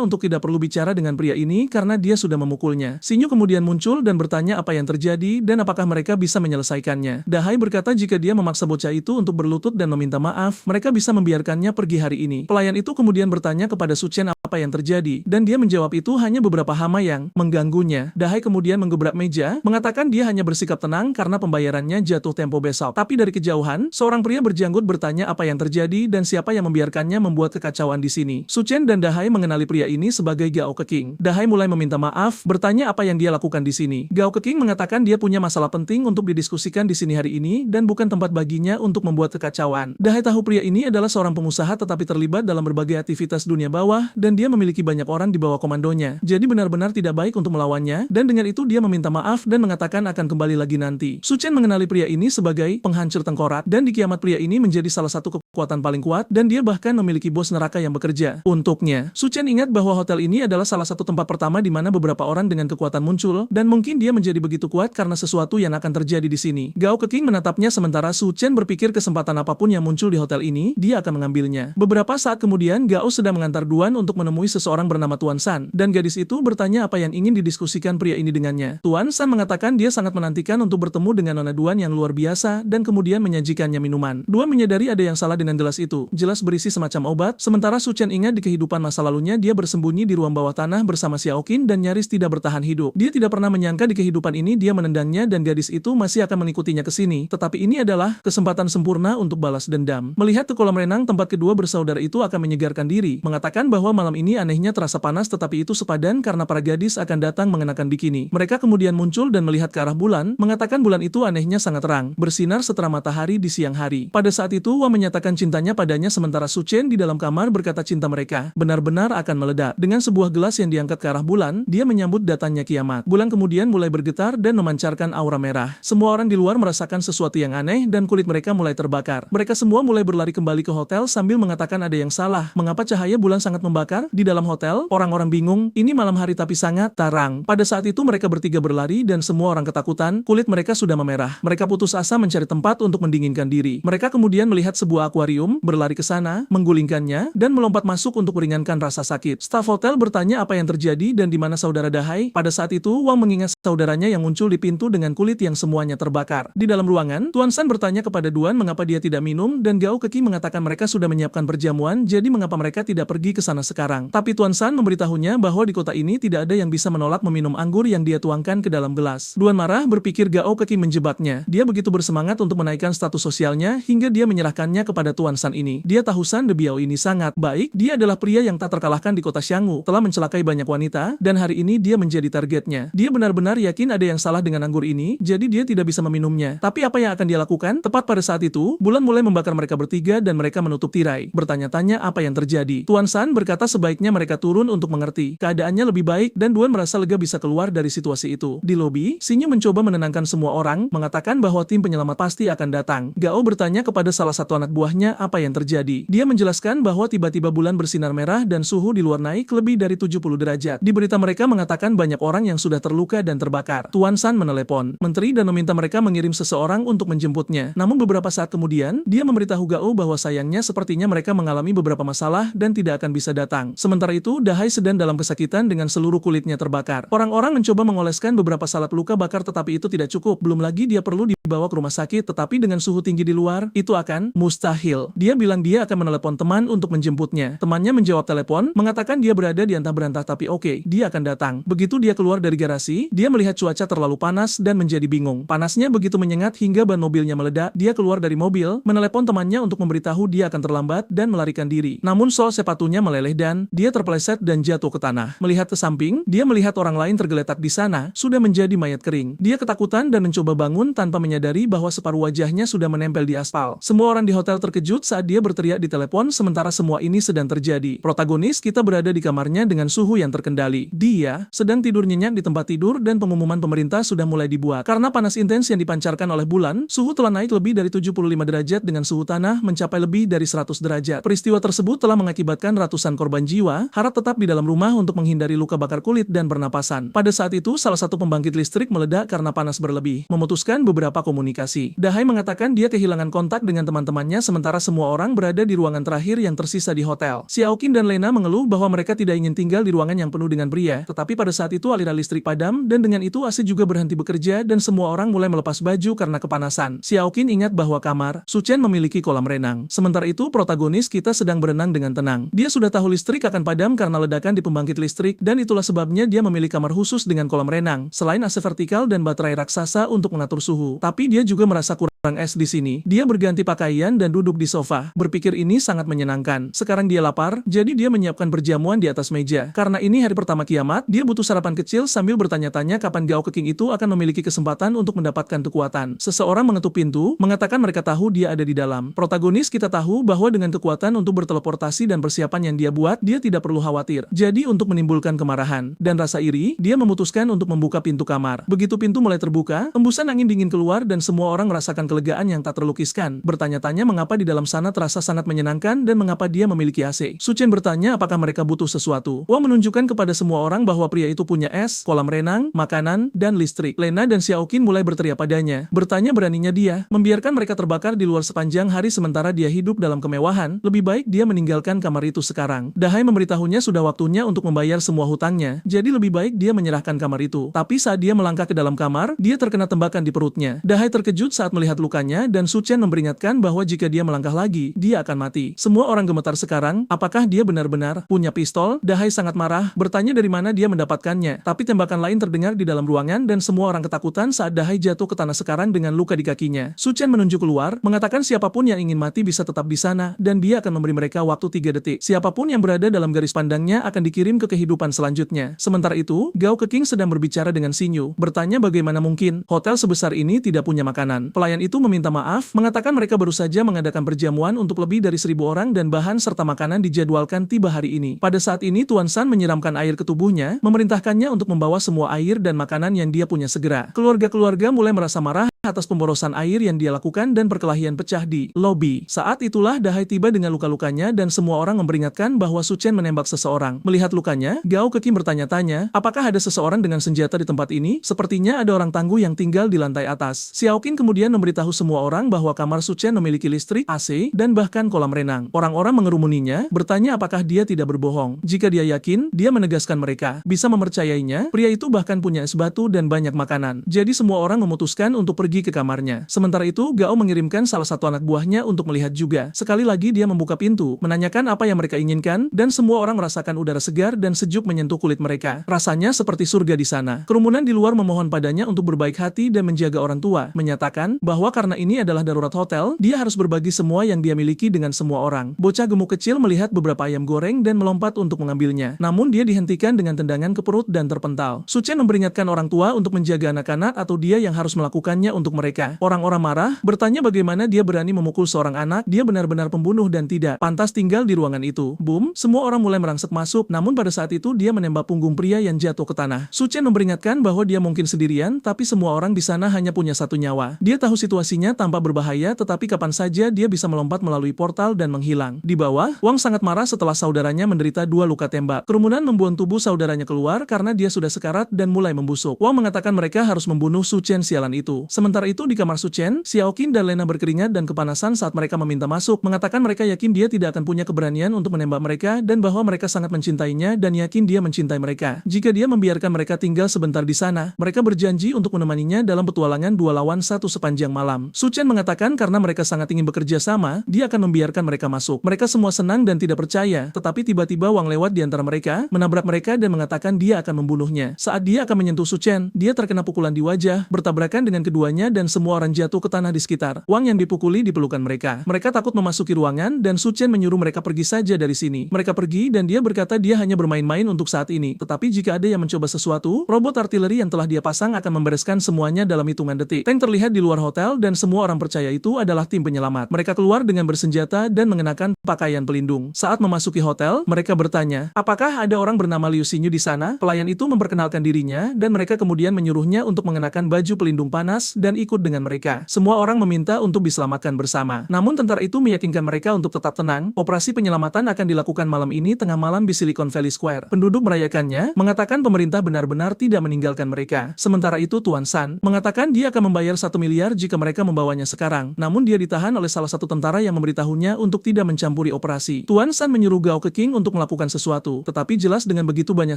untuk tidak perlu bicara dengan pria ini karena dia sudah memukulnya. Sinyu kemudian muncul dan bertanya apa yang terjadi dan apakah mereka bisa menyelesaikannya. Dahai berkata jika dia memaksa bocah itu untuk berlutut dan meminta maaf, mereka bisa membiarkannya pergi hari ini. Pelayan itu kemudian bertanya kepada Suchen apa yang terjadi, dan dia menjawab itu hanya beberapa hama yang mengganggunya. Dahai kemudian menggebrak meja, mengatakan dia hanya bersikap tenang karena pembayarannya jatuh tempo besok. Tapi dari kejauhan, seorang pria berjanggut bertanya apa yang terjadi dan siapa yang membiarkannya membuat kekacauan di sini. Suchen dan Dahai mengenali pria ini sebagai Gao Keqing. Dahai mulai meminta maaf, bertanya apa yang dia lakukan di sini. Gao Keqing mengatakan dia punya masalah penting untuk didiskusikan di sini hari ini dan bukan tempat baginya untuk membuat kekacauan. Dahai tahu pria ini adalah seorang pengusaha tetapi terlibat dalam berbagai aktivitas dunia bawah dan dia memiliki banyak orang di bawah komandonya. Jadi benar-benar tidak baik untuk melawannya, dan dengan itu dia meminta maaf dan mengatakan akan kembali lagi nanti. Suchen mengenali pria ini sebagai penghancur tengkorak, dan di kiamat pria ini menjadi salah satu kekuatan paling kuat, dan dia bahkan memiliki bos neraka yang bekerja untuknya. Suchen ingat bahwa hotel ini adalah salah satu tempat pertama di mana beberapa orang dengan kekuatan muncul, dan mungkin dia menjadi begitu kuat karena sesuatu yang akan terjadi di sini. Gao Keqing menatapnya sementara Suchen berpikir kesempatan apapun yang muncul di hotel ini, dia akan mengambilnya. Beberapa saat kemudian Gao sedang mengantar Duan untuk menemui seseorang bernama Tuan San, dan gadis itu bertanya apa yang ingin didiskusikan pria ini dengannya. Tuan San mengatakan dia sangat menantikan untuk bertemu dengan Nona Duan yang luar biasa dan kemudian menyajikannya minuman. Duan menyadari ada yang salah dengan gelas itu, jelas berisi semacam obat, sementara Suchen ingat di kehidupan masa lalunya dia bersembunyi di ruang bawah tanah bersama Xiaoqin dan nyaris tidak bertahan hidup. Dia tidak pernah menyangka di kehidupan ini dia menendangnya dan gadis itu masih akan mengikutinya ke sini, tetapi ini adalah kesempatan sempurna untuk balas dendam. Melihat ke kolam renang tempat kedua bersaudara itu akan menyegarkan diri, mengatakan bahwa malam ini anehnya terasa panas tetapi itu sepadan karena para gadis akan datang mengenakan bikini. Mereka kemudian muncul dan melihat ke arah bulan, mengatakan bulan itu anehnya sangat terang, bersinar setara matahari di siang hari. Pada saat itu Wang menyatakan cintanya padanya sementara Suchen di dalam kamar berkata cinta mereka benar-benar akan meledak. Dengan sebuah gelas yang diangkat ke arah bulan, dia menyambut datangnya kiamat. Bulan kemudian mulai bergetar dan memancarkan aura merah. Semua orang di luar merasakan sesuatu yang aneh dan kulit mereka mulai terbakar. Mereka semua mulai berlari kembali ke hotel sambil mengatakan ada yang salah. Mengapa cahaya bulan sangat membakar? Di dalam hotel, orang-orang bingung, ini malam hari tapi sangat terang. Pada saat itu mereka bertiga berlari dan semua orang ketakutan, kulit mereka sudah memerah. Mereka putus asa mencari tempat untuk mendinginkan diri. Mereka kemudian melihat sebuah akuarium, berlari ke sana, menggulingkannya, dan melompat masuk untuk meringankan rasa sakit. Staf hotel bertanya apa yang terjadi dan di mana saudara Dahai. Pada saat itu, Wang mengingat saudaranya yang muncul di pintu dengan kulit yang semuanya terbakar. Di dalam ruangan, Tuan San bertanya kepada Duan mengapa dia tidak minum dan Gao Keqing mengatakan mereka sudah menyiapkan perjamuan, jadi mengapa mereka tidak pergi ke sana sekarang. Tapi Tuan San memberitahunya bahwa di kota ini tidak ada yang bisa menolak meminum anggur yang dia tuangkan ke dalam gelas. Duan marah berpikir Gao Keqing menjebaknya. Dia begitu bersemangat untuk menaikkan status sosialnya hingga dia menyerahkannya kepada Tuan San ini. Dia tahu San De Biao ini sangat baik, dia adalah pria yang tak terkalahkan di kota Xiangwu, telah mencelakai banyak wanita, dan hari ini dia menjadi targetnya. Dia benar-benar yakin ada yang salah dengan anggur ini, jadi dia tidak bisa meminumnya. Tapi apa yang akan dia lakukan? Tepat pada saat itu, bulan mulai membakar mereka bertiga dan mereka menutup tirai. Bertanya-tanya apa yang terjadi. Tuan San berkata sebaiknya mereka turun untuk mengerti. Keadaannya lebih baik dan Duan merasa lega bisa keluar dari situasi itu. Di lobi, Xinyu mencoba menenangkan semua orang, mengatakan bahwa tim penyelamat pasti akan datang. Gao bertanya kepada salah satu anak buahnya apa yang terjadi. Dia menjelaskan bahwa tiba-tiba bulan bersinar merah dan suhu di luar naik lebih dari 70 derajat. Di berita mereka mengatakan banyak orang yang sudah terluka dan terbakar. Tuan San menelepon menteri dan meminta mereka mengirim seseorang untuk menjemputnya. Namun beberapa saat kemudian, dia memberitahu Gao bahwa sayangnya sepertinya mereka mengalami beberapa masalah dan tidak akan bisa datang. Sementara itu, Dahai sedang dalam kesakitan dengan seluruh kulitnya terbakar. Orang-orang mencoba mengoleskan beberapa salep luka bakar tetapi itu tidak cukup. Belum lagi dia perlu dibawa ke rumah sakit tetapi dengan suhu tinggi di luar, itu akan mustahil. Dia bilang dia akan menelepon teman untuk menjemputnya. Temannya menjawab telepon, mengatakan dia berada di antah-berantah tapi oke, dia akan datang. Begitu dia keluar dari garasi, dia melihat cuaca terlalu panas dan menjadi bingung. Panasnya begitu menyengat hingga ban mobilnya meledak. Dia keluar dari mobil, menelepon temannya untuk memberitahu dia akan terlambat dan melarikan diri. Namun sol sepatunya meleleh dan dia terpeleset dan jatuh ke tanah. Melihat ke samping, dia melihat orang lain tergeletak di sana, sudah menjadi mayat kering. Dia ketakutan dan mencoba bangun tanpa menyadari bahwa separuh wajahnya sudah menempel di aspal. Semua orang di hotel terkejut saat dia berteriak di telepon sementara semua ini sedang terjadi. Protagonis kita berada di kamarnya dengan suhu yang terkendali. Dia sedang tidur nyenyak di tempat tidur dan pengumuman pemerintah sudah mulai dibuat. Karena panas intens yang dipancarkan oleh bulan, suhu telah naik lebih dari 75 derajat dengan suhu tanah mencapai lebih dari 100 derajat. Peristiwa tersebut telah mengakibatkan ratusan korban jiwa, harap tetap di dalam rumah untuk menghindari luka bakar kulit dan pernapasan. Pada saat itu, salah satu pembangkit listrik meledak karena panas berlebih, memutuskan beberapa komunikasi. Dahai mengatakan dia kehilangan kontak dengan teman-temannya sementara semua orang berada di ruangan terakhir yang tersisa di hotel. Xiaoqin dan Lena mengeluh bahwa mereka tidak ingin tinggal di ruangan yang penuh dengan pria, tetapi pada saat itu aliran listrik padam dan dengan itu AC juga berhenti bekerja dan semua orang mulai melepas baju karena kepanasan. Xiaoqin ingat bahwa kamar Suchen memiliki kolam renang. Sementara itu, protagonis kita sedang berenang dengan tenang. Dia sudah tahu listrik akan padam karena ledakan di pembangkit listrik dan itulah sebabnya dia memilih kamar khusus dengan kolam renang. Selain AC vertikal dan baterai raksasa untuk mengatur suhu, tapi dia juga merasa kurang es di sini. Dia berganti pakaian dan duduk di sofa. Berpikir ini sangat menyenangkan. Sekarang dia lapar, jadi dia menyiapkan perjamuan di atas meja. Karena ini hari pertama kiamat, dia butuh sarapan kecil sambil bertanya-tanya kapan Gao Keking itu akan memiliki kesempatan untuk mendapatkan kekuatan. Seseorang mengetuk pintu, mengatakan mereka tahu dia ada di dalam. Protagonis kita tahu bahwa dengan kekuatan untuk berteleportasi dan persiapan yang dia buat, dia tidak perlu khawatir. Jadi untuk menimbulkan kemarahan dan rasa iri, dia memutuskan untuk membuka pintu kamar. Begitu pintu mulai terbuka, hembusan angin dingin keluar dan semua orang merasakan kelegaan yang tak terlukiskan. Bertanya-tanya mengapa di dalam sana terasa sangat menyenangkan dan mengapa dia memiliki AC. Suchen bertanya apakah mereka butuh sesuatu. Wang menunjukkan kepada semua orang bahwa pria itu punya es, kolam renang, makanan, dan listrik. Lena dan Xiaoqin mulai berteriak padanya. Bertanya beraninya dia membiarkan mereka terbakar di luar sepanjang hari sementara dia hidup dalam kemewahan. Lebih baik dia meninggalkan kamar itu sekarang. Dahai memberitahunya sudah waktunya untuk membayar semua hutangnya. Jadi lebih baik dia menyerahkan kamar itu. Tapi saat dia melangkah ke dalam kamar, dia terkena tembakan di perutnya. Dahai terkejut saat melihat lukanya dan Suchen memperingatkan bahwa jika dia melangkah lagi, dia akan mati. Semua orang gemetar sekarang, apakah dia benar-benar punya pistol? Dahai sangat marah, bertanya dari mana dia mendapatkannya. Tapi tembakan lain terdengar di dalam ruangan dan semua orang ketakutan saat Dahai jatuh ke tanah sekarang dengan luka di kakinya. Suchen menunjuk keluar, mengatakan siapapun yang ingin mati bisa tetap di sana dan dia akan memberi mereka waktu 3 detik. Siapapun yang berada dalam garis pandangnya akan dikirim ke kehidupan selanjutnya. Sementara itu, Gao Keking sedang berbicara dengan Xinyu, bertanya bagaimana mungkin hotel sebesar ini tidak punya makanan. Pelayan itu meminta maaf, mengatakan mereka baru saja mengadakan perjamuan untuk lebih dari 1000 orang dan bahan serta makanan dijadwalkan tiba hari ini. Pada saat ini Tuan San menyiramkan air ke tubuhnya, memerintahkannya untuk membawa semua air dan makanan yang dia punya segera. Keluarga-keluarga mulai merasa marah atas pemborosan air yang dia lakukan dan perkelahian pecah di lobi. Saat itulah Dahai tiba dengan luka-lukanya dan semua orang memperingatkan bahwa Suchen menembak seseorang. Melihat lukanya, Gao Keking bertanya-tanya, apakah ada seseorang dengan senjata di tempat ini? Sepertinya ada orang tangguh yang tinggal di lantai atas. Xiaoqin kemudian memberitahu semua orang bahwa kamar Suchen memiliki listrik, AC, dan bahkan kolam renang. Orang-orang mengerumuninya, bertanya apakah dia tidak berbohong. Jika dia yakin, dia menegaskan mereka bisa mempercayainya. Pria itu bahkan punya es batu dan banyak makanan. Jadi semua orang memutuskan untuk pergi ke kamarnya. Sementara itu, Gao mengirimkan salah satu anak buahnya untuk melihat juga. Sekali lagi dia membuka pintu, menanyakan apa yang mereka inginkan, dan semua orang merasakan udara segar dan sejuk menyentuh kulit mereka. Rasanya seperti surga di sana. Kerumunan di luar memohon padanya untuk berbaik hati dan menjaga orang tua, menyatakan bahwa karena ini adalah darurat hotel, dia harus berbagi semua yang dia miliki dengan semua orang. Bocah gemuk kecil melihat beberapa ayam goreng dan melompat untuk mengambilnya. Namun dia dihentikan dengan tendangan ke perut dan terpental. Suchen memperingatkan orang tua untuk menjaga anak-anak atau dia yang harus melakukannya untuk untuk mereka. Orang-orang marah, bertanya bagaimana dia berani memukul seorang anak, dia benar-benar pembunuh dan tidak pantas tinggal di ruangan itu. Boom, semua orang mulai merangsek masuk, namun pada saat itu dia menembak punggung pria yang jatuh ke tanah. Su Chen memperingatkan bahwa dia mungkin sendirian, tapi semua orang di sana hanya punya satu nyawa. Dia tahu situasinya tampak berbahaya, tetapi kapan saja dia bisa melompat melalui portal dan menghilang. Di bawah, Wang sangat marah setelah saudaranya menderita 2 luka tembak. Kerumunan membuang tubuh saudaranya keluar karena dia sudah sekarat dan mulai membusuk. Wang mengatakan mereka harus membunuh Su Chen sialan itu. Sementara itu di kamar Su Chen, Xiao Qin dan Lena berkeringat dan kepanasan saat mereka meminta masuk, mengatakan mereka yakin dia tidak akan punya keberanian untuk menembak mereka dan bahwa mereka sangat mencintainya dan yakin dia mencintai mereka. Jika dia membiarkan mereka tinggal sebentar di sana, mereka berjanji untuk menemaninya dalam petualangan 2 lawan 1 sepanjang malam. Su Chen mengatakan karena mereka sangat ingin bekerja sama, dia akan membiarkan mereka masuk. Mereka semua senang dan tidak percaya, tetapi tiba-tiba Wang lewat di antara mereka, menabrak mereka dan mengatakan dia akan membunuhnya. Saat dia akan menyentuh Su Chen, dia terkena pukulan di wajah, bertabrakan dengan keduanya dan semua orang jatuh ke tanah di sekitar. Wang yang dipukuli di pelukan mereka. Mereka takut memasuki ruangan dan Su Chen menyuruh mereka pergi saja dari sini. Mereka pergi dan dia berkata dia hanya bermain-main untuk saat ini. Tetapi jika ada yang mencoba sesuatu, robot artileri yang telah dia pasang akan membereskan semuanya dalam hitungan detik. Tank terlihat di luar hotel dan semua orang percaya itu adalah tim penyelamat. Mereka keluar dengan bersenjata dan mengenakan pakaian pelindung. Saat memasuki hotel, mereka bertanya, apakah ada orang bernama Liu Xinyu di sana? Pelayan itu memperkenalkan dirinya dan mereka kemudian menyuruhnya untuk mengenakan baju pelindung panas dan ikut dengan mereka. Semua orang meminta untuk diselamatkan bersama. Namun tentara itu meyakinkan mereka untuk tetap tenang. Operasi penyelamatan akan dilakukan malam ini tengah malam di Silicon Valley Square. Penduduk merayakannya, mengatakan pemerintah benar-benar tidak meninggalkan mereka. Sementara itu Tuan San mengatakan dia akan membayar 1 miliar jika mereka membawanya sekarang. Namun dia ditahan oleh salah satu tentara yang memberitahunya untuk tidak mencampuri operasi. Tuan San menyuruh Gao Keqing untuk melakukan sesuatu, tetapi jelas dengan begitu banyak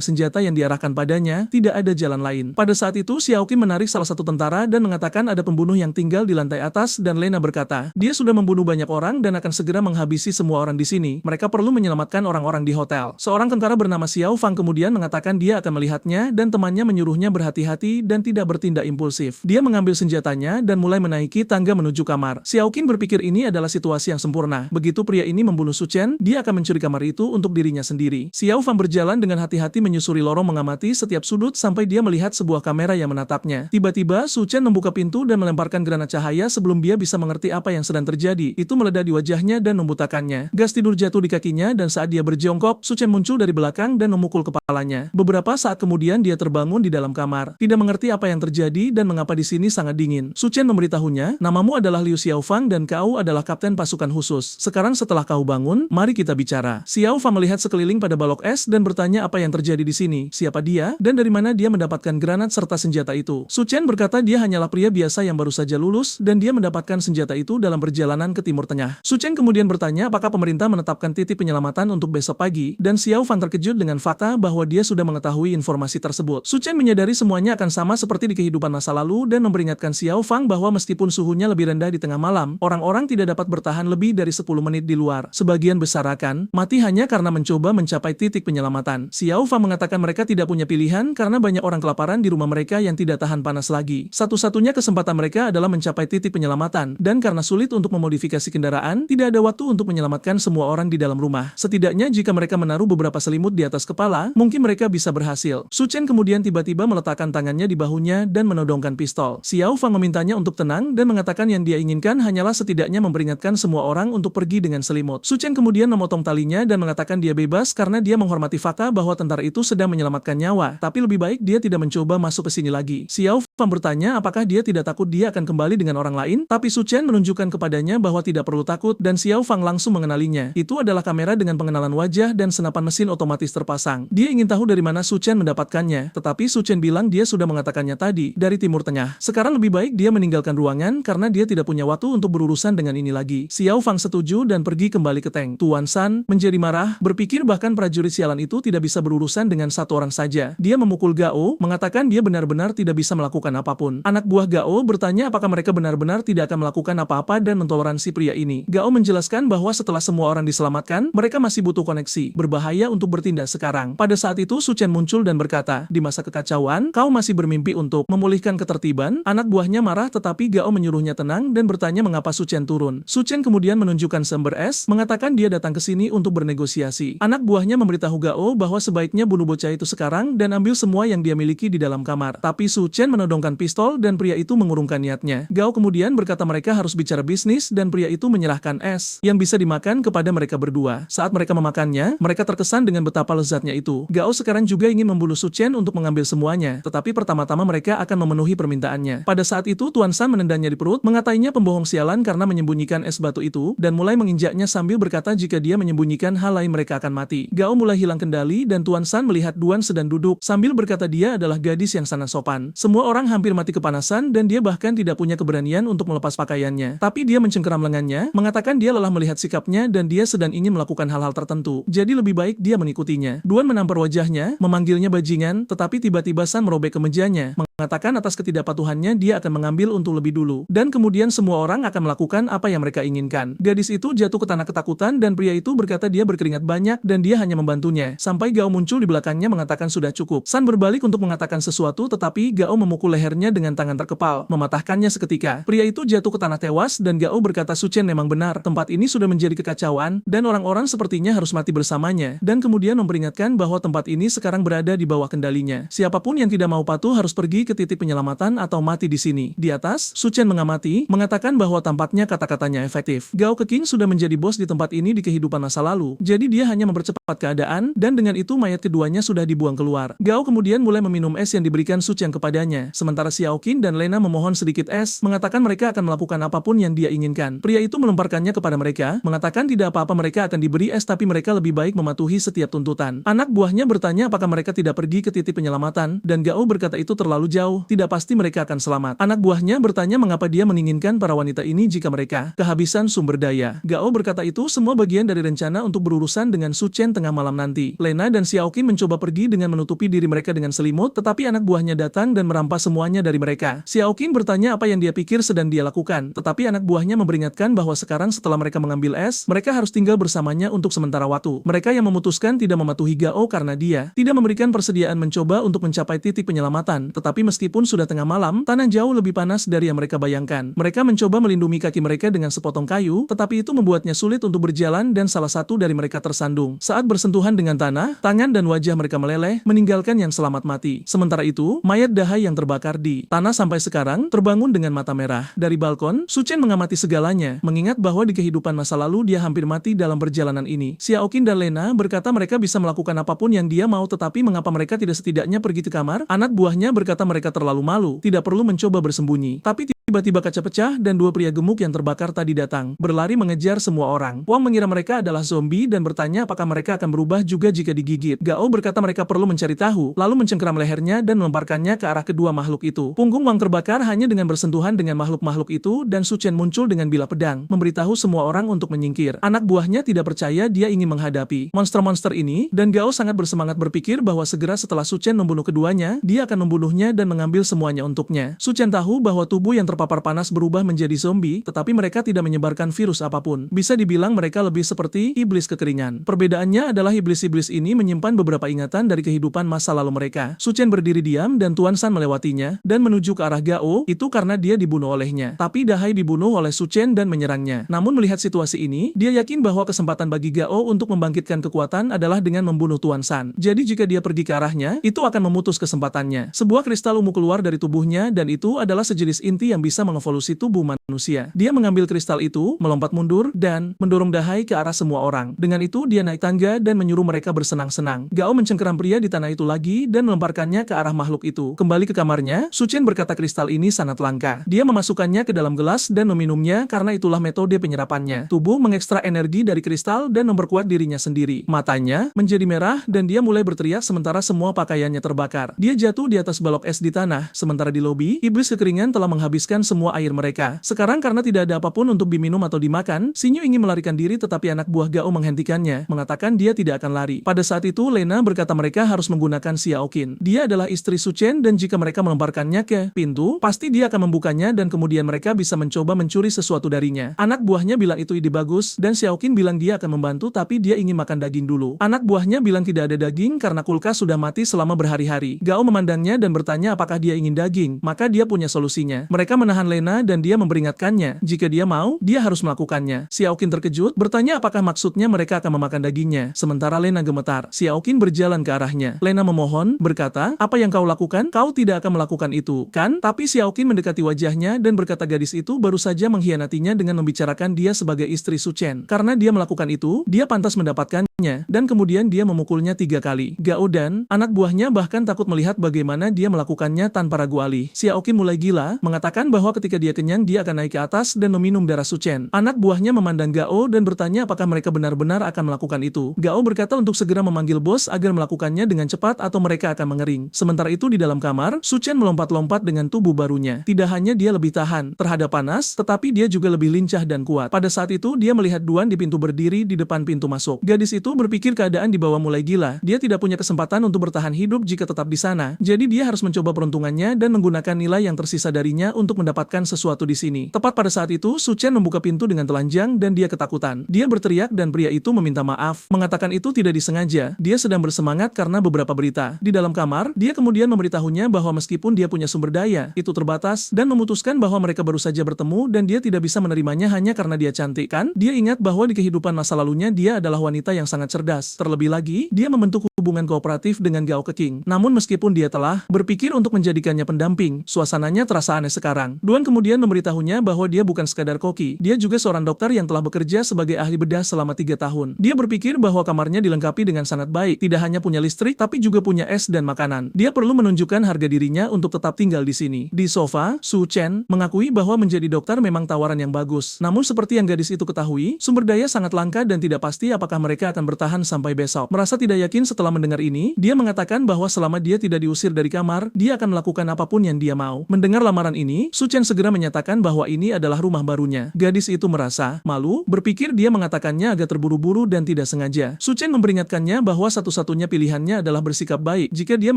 senjata yang diarahkan padanya, tidak ada jalan lain. Pada saat itu Xiao Qin menarik salah satu tentara dan mengatakan ada pembunuh yang tinggal di lantai atas dan Lena berkata, dia sudah membunuh banyak orang dan akan segera menghabisi semua orang di sini. Mereka perlu menyelamatkan orang-orang di hotel. Seorang tentara bernama Xiao Fang kemudian mengatakan dia akan melihatnya dan temannya menyuruhnya berhati-hati dan tidak bertindak impulsif. Dia mengambil senjatanya dan mulai menaiki tangga menuju kamar. Xiao Qin berpikir ini adalah situasi yang sempurna. Begitu pria ini membunuh Su Chen, dia akan mencuri kamar itu untuk dirinya sendiri. Xiao Fang berjalan dengan hati-hati menyusuri lorong mengamati setiap sudut sampai dia melihat sebuah kamera yang menatapnya. Tiba-tiba Su Chen membuka pintu dan melemparkan granat cahaya sebelum dia bisa mengerti apa yang sedang terjadi. Itu meledak di wajahnya dan membutakannya. Gas tidur jatuh di kakinya dan saat dia berjongkok, Su Chen muncul dari belakang dan memukul kepalanya. Beberapa saat kemudian dia terbangun di dalam kamar. Tidak mengerti apa yang terjadi dan mengapa di sini sangat dingin. Su Chen memberitahunya, namamu adalah Liu Xiaofang dan kau adalah kapten pasukan khusus. Sekarang setelah kau bangun, mari kita bicara. Xiaofang melihat sekeliling pada balok es dan bertanya apa yang terjadi di sini, siapa dia, dan dari mana dia mendapatkan granat serta senjata itu. Su Chen berkata dia hanyalah pria biasa yang baru saja lulus dan dia mendapatkan senjata itu dalam perjalanan ke Timur Tengah. Su Chen kemudian bertanya apakah pemerintah menetapkan titik penyelamatan untuk besok pagi, dan Xiaofang terkejut dengan fakta bahwa dia sudah mengetahui informasi tersebut. Su Chen menyadari semuanya akan sama seperti di kehidupan masa lalu dan memperingatkan Xiaofang bahwa meskipun suhunya lebih rendah di tengah malam, orang-orang tidak dapat bertahan lebih dari 10 menit di luar. Sebagian besar akan mati hanya karena mencoba mencapai titik penyelamatan. Xiaofang mengatakan mereka tidak punya pilihan karena banyak orang kelaparan di rumah mereka yang tidak tahan panas lagi. Satu-satunya kesempatan mereka adalah mencapai titik penyelamatan, dan karena sulit untuk memodifikasi kendaraan, tidak ada waktu untuk menyelamatkan semua orang di dalam rumah. Setidaknya jika mereka menaruh beberapa selimut di atas kepala, mungkin mereka bisa berhasil. Su Chen kemudian tiba-tiba meletakkan tangannya di bahunya dan menodongkan pistol. Xiaofang memintanya untuk tenang dan mengatakan yang dia inginkan hanyalah setidaknya memperingatkan semua orang untuk pergi dengan selimut. Su Chen kemudian memotong talinya dan mengatakan dia bebas karena dia menghormati fakta bahwa tentara itu sedang menyelamatkan nyawa, tapi lebih baik dia tidak mencoba masuk ke sini lagi. Xiaofang bertanya apakah dia tidak takut dia akan kembali dengan orang lain, tapi Su Chen menunjukkan kepadanya bahwa tidak perlu takut dan Xiaofang langsung mengenalinya. Itu adalah kamera dengan pengenalan wajah dan senapan mesin otomatis terpasang. Dia ingin tahu dari mana Su Chen mendapatkannya, tetapi Su Chen bilang dia sudah mengatakannya tadi, dari Timur Tengah. Sekarang lebih baik dia meninggalkan ruangan karena dia tidak punya waktu untuk berurusan dengan ini lagi. Xiaofang setuju dan pergi kembali ke tank. Tuan San menjadi marah, berpikir bahkan prajurit sialan itu tidak bisa berurusan dengan satu orang saja. Dia memukul Gao, mengatakan dia benar-benar tidak bisa melakukan apapun. Anak buah Gao bertanya apakah mereka benar-benar tidak akan melakukan apa-apa dan mentoleransi pria ini. Gao menjelaskan bahwa setelah semua orang diselamatkan, mereka masih butuh koneksi. Berbahaya untuk bertindak sekarang. Pada saat itu Su Chen muncul dan berkata, di masa kekacauan, kau masih bermimpi untuk memulihkan ketertiban? Anak buahnya marah tetapi Gao menyuruhnya tenang dan bertanya mengapa Su Chen turun. Su Chen kemudian menunjukkan sumber es, mengatakan dia datang ke sini untuk bernegosiasi. Anak buahnya memberitahu Gao bahwa sebaiknya bunuh bocah itu sekarang dan ambil semua yang dia miliki di dalam kamar. Tapi Su Chen menodongkan menodongkan pistol dan pria itu mengurungkan niatnya. Gao kemudian berkata mereka harus bicara bisnis dan pria itu menyerahkan es yang bisa dimakan kepada mereka berdua. Saat mereka memakannya, mereka terkesan dengan betapa lezatnya itu. Gao sekarang juga ingin membunuh Su Chen untuk mengambil semuanya, tetapi pertama-tama mereka akan memenuhi permintaannya. Pada saat itu Tuan San menendangnya di perut, mengatainya pembohong sialan karena menyembunyikan es batu itu, dan mulai menginjaknya sambil berkata jika dia menyembunyikan hal lain mereka akan mati. Gao mulai hilang kendali dan Tuan San melihat Duan sedang duduk sambil berkata dia adalah gadis yang sangat sopan. Semua orang hampir mati kepanasan dan dia bahkan tidak punya keberanian untuk melepas pakaiannya. Tapi dia mencengkeram lengannya, mengatakan dia lelah melihat sikapnya dan dia sedang ingin melakukan hal-hal tertentu. Jadi lebih baik dia mengikutinya. Duan menampar wajahnya, memanggilnya bajingan, tetapi tiba-tiba San merobek kemejanya, mengatakan atas ketidakpatuhannya dia akan mengambil untung lebih dulu. Dan kemudian semua orang akan melakukan apa yang mereka inginkan. Gadis itu jatuh ke tanah ketakutan dan pria itu berkata dia berkeringat banyak dan dia hanya membantunya. Sampai Gao muncul di belakangnya mengatakan sudah cukup. San berbalik untuk mengatakan sesuatu tetapi Gao memukul lehernya dengan tangan terkepal, mematahkannya seketika. Pria itu jatuh ke tanah tewas dan Gao berkata Su Chen memang benar. Tempat ini sudah menjadi kekacauan dan orang-orang sepertinya harus mati bersamanya. Dan kemudian memperingatkan bahwa tempat ini sekarang berada di bawah kendalinya. Siapapun yang tidak mau patuh harus pergi ke titik penyelamatan atau mati di sini. Di atas, Su Chen mengamati, mengatakan bahwa tampaknya kata-katanya efektif. Gao Keqing sudah menjadi bos di tempat ini di kehidupan masa lalu. Jadi dia hanya mempercepat keadaan dan dengan itu mayat keduanya sudah dibuang keluar. Gao kemudian mulai meminum es yang diberikan Su Chen kepadanya. Sementara Xiao Qin dan Lena memohon sedikit es, mengatakan mereka akan melakukan apapun yang dia inginkan. Pria itu melemparkannya kepada mereka, mengatakan tidak apa-apa mereka akan diberi es tapi mereka lebih baik mematuhi setiap tuntutan. Anak buahnya bertanya apakah mereka tidak pergi ke titik penyelamatan, dan Gao berkata itu terlalu jauh, tidak pasti mereka akan selamat. Anak buahnya bertanya mengapa dia menginginkan para wanita ini jika mereka kehabisan sumber daya. Gao berkata itu semua bagian dari rencana untuk berurusan dengan Su Chen tengah malam nanti. Lena dan Xiao Qin mencoba pergi dengan menutupi diri mereka dengan selimut, tetapi anak buahnya datang dan merampas semuanya dari mereka. Xiao Qin bertanya apa yang dia pikir sedang dia lakukan, tetapi anak buahnya memperingatkan bahwa sekarang setelah mereka mengambil es, mereka harus tinggal bersamanya untuk sementara waktu. Mereka yang memutuskan tidak mematuhi Gao karena dia tidak memberikan persediaan mencoba untuk mencapai titik penyelamatan, tetapi meskipun sudah tengah malam, tanah jauh lebih panas dari yang mereka bayangkan. Mereka mencoba melindungi kaki mereka dengan sepotong kayu, tetapi itu membuatnya sulit untuk berjalan dan salah satu dari mereka tersandung. Saat bersentuhan dengan tanah, tangan dan wajah mereka meleleh, meninggalkan yang selamat mati. Sementara itu, mayat Dahai yang terbakar di tanah sampai sekarang terbangun dengan mata merah. Dari balkon, Su Chen mengamati segalanya, mengingat bahwa di kehidupan masa lalu dia hampir mati dalam perjalanan ini. Xiao Qin dan Lena berkata mereka bisa melakukan apapun yang dia mau, tetapi mengapa mereka tidak setidaknya pergi ke kamar? Anak buahnya berkata mereka terlalu malu, tidak perlu mencoba bersembunyi. Tapi tiba-tiba kaca pecah dan dua pria gemuk yang terbakar tadi datang, berlari mengejar semua orang. Wang mengira mereka adalah zombie dan bertanya apakah mereka akan berubah juga jika digigit. Gao berkata mereka perlu mencari tahu, lalu mencengkeram lehernya dan melemparkannya ke arah kedua makhluk itu. Punggung Wang terbakar hanya dengan bersentuhan dengan makhluk-makhluk itu dan Su Chen muncul dengan bilah pedang, memberitahu semua orang untuk menyingkir. Anak buahnya tidak percaya dia ingin menghadapi monster-monster ini, dan Gao sangat bersemangat berpikir bahwa segera setelah Su Chen membunuh keduanya, dia akan membunuhnya dan mengambil semuanya untuknya. Su Chen tahu bahwa tubuh yang terpapar panas berubah menjadi zombie, tetapi mereka tidak menyebarkan virus apapun. Bisa dibilang mereka lebih seperti iblis kekeringan. Perbedaannya adalah iblis-iblis ini menyimpan beberapa ingatan dari kehidupan masa lalu mereka. Su Chen berdiri diam dan Tuan San melewatinya dan menuju ke arah Gao, itu karena dia dibunuh olehnya. Tapi Dahai dibunuh oleh Su Chen dan menyerangnya. Namun melihat situasi ini, dia yakin bahwa kesempatan bagi Gao untuk membangkitkan kekuatan adalah dengan membunuh Tuan San. Jadi jika dia pergi ke arahnya, itu akan memutus kesempatannya. Sebuah kristal ungu keluar dari tubuhnya dan itu adalah sejenis inti yang bisa mengevolusi tubuh manusia. Dia mengambil kristal itu, melompat mundur, dan mendorong Dahai ke arah semua orang. Dengan itu dia naik tangga dan menyuruh mereka bersenang-senang. Gao mencengkeram pria di tanah itu lagi dan melemparkannya ke arah makhluk itu. Kembali ke kamarnya, Su Chen berkata kristal ini sangat langka. Dia memasukkannya ke dalam gelas dan meminumnya karena itulah metode penyerapannya. Tubuh mengekstra energi dari kristal dan memperkuat dirinya sendiri. Matanya menjadi merah dan dia mulai berteriak sementara semua pakaiannya terbakar. Dia jatuh di atas balok es di tanah, sementara di lobi, iblis kekeringan telah menghabiskan semua air mereka. Sekarang karena tidak ada apapun untuk diminum atau dimakan, Xinyu ingin melarikan diri tetapi anak buah Gao menghentikannya, mengatakan dia tidak akan lari. Pada saat itu Lena berkata mereka harus menggunakan Xiao Qin. Dia adalah istri Su Chen dan jika mereka melemparkannya ke pintu, pasti dia akan membukanya dan kemudian mereka bisa mencoba mencuri sesuatu darinya. Anak buahnya bilang itu ide bagus dan Xiao Qin bilang dia akan membantu tapi dia ingin makan daging dulu. Anak buahnya bilang tidak ada daging karena kulkas sudah mati selama berhari-hari. Gao memandangnya dan bertanya apakah dia ingin daging, maka dia punya solusinya. Mereka menahan Lena dan dia memperingatkannya, jika dia mau, dia harus melakukannya. Xiaoqin terkejut, bertanya apakah maksudnya mereka akan memakan dagingnya. Sementara Lena gemetar, Xiaoqin berjalan ke arahnya. Lena memohon, berkata, apa yang kau lakukan? Kau tidak akan melakukan itu, kan? Tapi Xiaoqin mendekati wajahnya dan berkata gadis itu baru saja mengkhianatinya dengan membicarakan dia sebagai istri Su Chen. Karena dia melakukan itu, dia pantas mendapatkannya, dan kemudian dia memukulnya 3 kali. Gao dan anak buahnya bahkan takut melihat bagaimana dia melakukannya tanpa ragu alih. Xiaoqin mulai gila, mengatakan bahwa ketika dia kenyang dia akan naik ke atas dan meminum darah Su Chen. Anak buahnya memandang Gao dan bertanya apakah mereka benar-benar akan melakukan itu. Gao berkata untuk segera memanggil bos agar melakukannya dengan cepat atau mereka akan mengering. Sementara itu di dalam kamar, Su Chen melompat-lompat dengan tubuh barunya. Tidak hanya dia lebih tahan terhadap panas, tetapi dia juga lebih lincah dan kuat. Pada saat itu dia melihat Duan di pintu berdiri di depan pintu masuk. Gadis itu berpikir keadaan di bawah mulai gila. Dia tidak punya kesempatan untuk bertahan hidup jika tetap di sana. Jadi dia harus mencoba peruntungannya dan menggunakan nilai yang tersisa darinya untuk mendapatkan sesuatu di sini. Tepat pada saat itu, Su Chen membuka pintu dengan telanjang dan dia ketakutan. Dia berteriak dan pria itu meminta maaf. Mengatakan itu tidak disengaja. Dia sedang bersemangat karena beberapa berita. Di dalam kamar, dia kemudian memberitahunya bahwa meskipun dia punya sumber daya, itu terbatas dan memutuskan bahwa mereka baru saja bertemu dan dia tidak bisa menerimanya hanya karena dia cantik, kan? Dia ingat bahwa di kehidupan masa lalunya dia adalah wanita yang sangat cerdas. Terlebih lagi, dia membentuk hubungan kooperatif dengan Gao Keqing. Namun meskipun dia telah berpikir untuk menjadikannya pendamping, suasananya terasa aneh sekarang. Duan kemudian memberitahunya bahwa dia bukan sekadar koki. Dia juga seorang dokter yang telah bekerja sebagai ahli bedah selama 3 tahun. Dia berpikir bahwa kamarnya dilengkapi dengan sangat baik. Tidak hanya punya listrik, tapi juga punya es dan makanan. Dia perlu menunjukkan harga dirinya untuk tetap tinggal di sini. Di sofa, Su Chen mengakui bahwa menjadi dokter memang tawaran yang bagus. Namun seperti yang gadis itu ketahui, sumber daya sangat langka dan tidak pasti apakah mereka akan bertahan sampai besok. Merasa tidak yakin setelah mendengar ini, dia mengatakan bahwa selama dia tidak diusir dari kamar, dia akan melakukan apapun yang dia mau. Mendengar lamaran ini, Su Chen segera menyatakan bahwa ini adalah rumah barunya. Gadis itu merasa malu, berpikir dia mengatakannya agak terburu-buru dan tidak sengaja. Su Chen memperingatkannya bahwa satu-satunya pilihannya adalah bersikap baik. Jika dia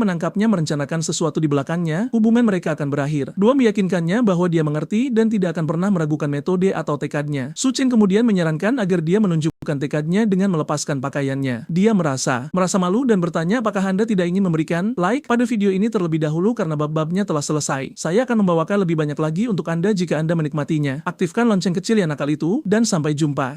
menangkapnya merencanakan sesuatu di belakangnya, hubungan mereka akan berakhir. Dua meyakinkannya bahwa dia mengerti dan tidak akan pernah meragukan metode atau tekadnya. Su Chen kemudian menyarankan agar dia menunjukkan tekadnya dengan melepaskan pakaiannya. Dia merasa malu dan bertanya apakah Anda tidak ingin memberikan like pada video ini terlebih dahulu karena bab-babnya telah selesai. Saya akan membawakan lebih banyak lagi untuk Anda jika Anda menikmatinya. Aktifkan lonceng kecil yang nakal itu, dan sampai jumpa.